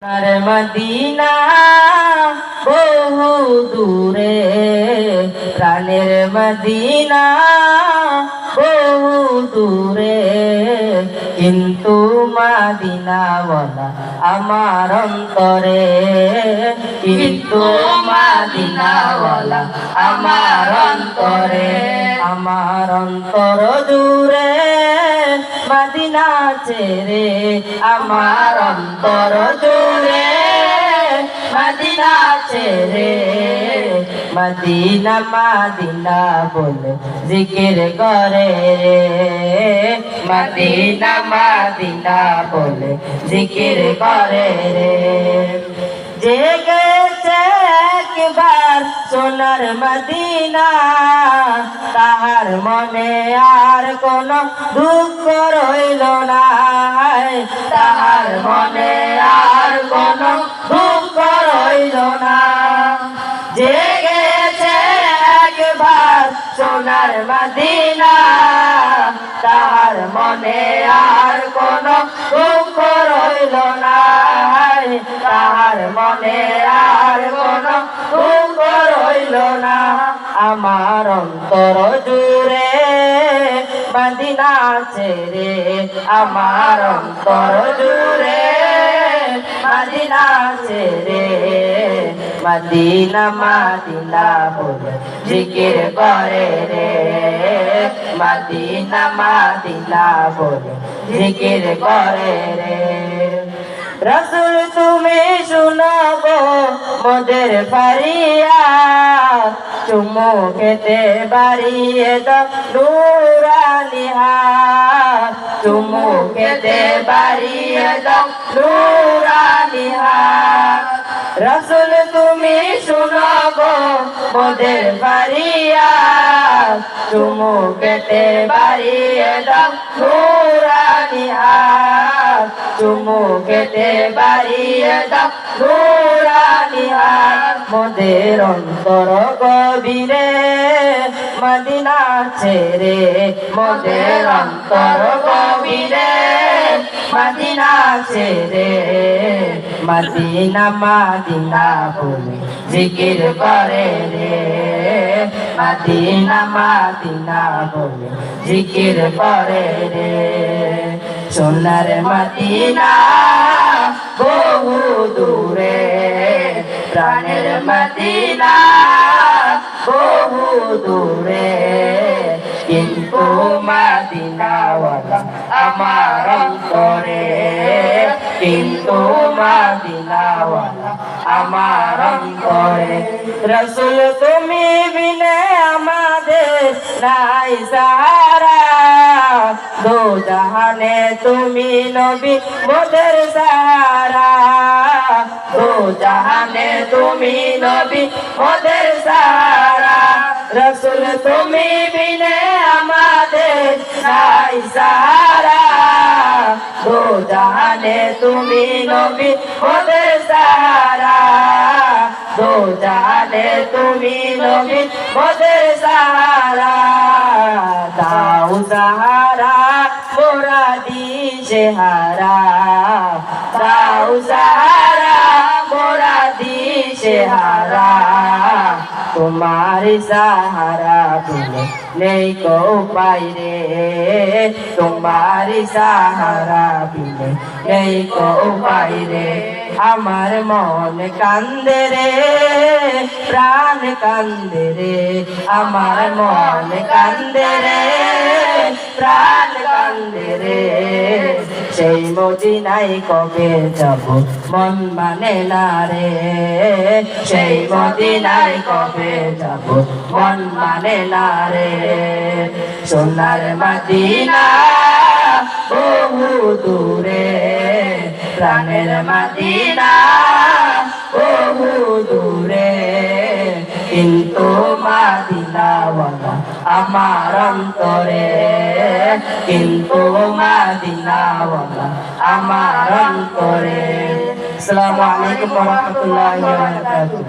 আর Medina বহু দূরে, প্রাণের মদিনা বহু দূরে, কিন্তু মদিনাওয়ালা আমার অন্তরে, কিন্তু মদিনাওয়ালা আমার অন্তরে, আমার অন্তর জুড়ে মদিনা ছেড়ে, আমার অন্তর জুড়ে মদিনা ছেড়ে, মদিনা মদিনা বলে জিকির করে রে, মদিনা মদিনা বলে জিকির করে রে। জেগেছে একবার সোনার মদিনা, তাহার মনে আর কোন দুঃখ রইল না, তাহার মনে আর কোন দুঃখ রইল না। জেগেছে একবার সোনার মদিনা, তাহার মনে আর কোন দুঃখ রইল না, তাহার মনে আর কোন দুঃখ রইল না। আমার অন্তর জুড়ে মদিনা ছেড়ে, আমার অন্তর জুড়ে মদিনা ছেড়ে, মদিনা মদিনা বলে জিকির করে রে, মদিনা মদিনা বলে জিকির করে রে। রসুল তুমি শুনবো মোদের ফারিয়াদ, চুমু খেতে বাড়িয়ে দাও নূরানি হাত, চুমু খেতে বাড়িয়ে দাও নূরানি হাত। রসুল তুমি শুনবো মোদের ফারিয়াদ, চুমু খেতে বাড়িয়ে দাও নূরানি হাত, চুমু খেতে বাড়িয়ে দাও নূরানি হাত। মোদের অন্তর গভীরে মদিনা ছেড়ে, মোদের অন্তর গভীরে মদিনা ছেড়ে, মদিনা মদিনা বলে জিকির করে রে, মদিনা মদিনা বলে জিকির করে রে। সোনার মদিনা বহু দূরে, প্রাণের মদিনা বহু দূরে, কিন্তু মদিনাওয়ালা আমার অন্তরে, কিন্তু মদিনাওয়ালা আমার অন্তরে। রসুল তুমি বিনে আমাদের নাই সাহারা, দো জাহানে তুমি নবী মোদের সাহারা, দো জাহানে তুমি নবী মোদের সাহারা। রসুল তুমি বিনে আমাদের নাই সাহারা, দো জাহানে তুমি নবী মোদের সাহারা, দো জাহানে তুমি নবী মোদের সাহারা। দাও সাহারা মোরা দিশেহারা, দাও সাহারা মোরা দিশেহারা, তোমারি সাহারা বিনে নেই কো উপায় রে, তোমারি সাহারা বিনে নেই কো উপায় রে। আমার মন কান্দে রে, প্রাণ কান্দে রে, আমার মন কান্দে রে, প্রাণ কান্দে রে। সেই মদিনায় কবে যাব মন মানে না রে, সেই মদিনায় কবে যাব মন মানে না রে। সোনার মদিনা বহু দূরে, প্রাণের মদিনা বহু দূরে, কিন্তু মদিনাওয়ালা আমার অন্তরে, কিন্তু মদিনাওয়ালা আমার অন্তরে। আসসালামু আলাইকুম ওয়া রাহমাতুল্লাহি ওয়া বারাকাতুহু।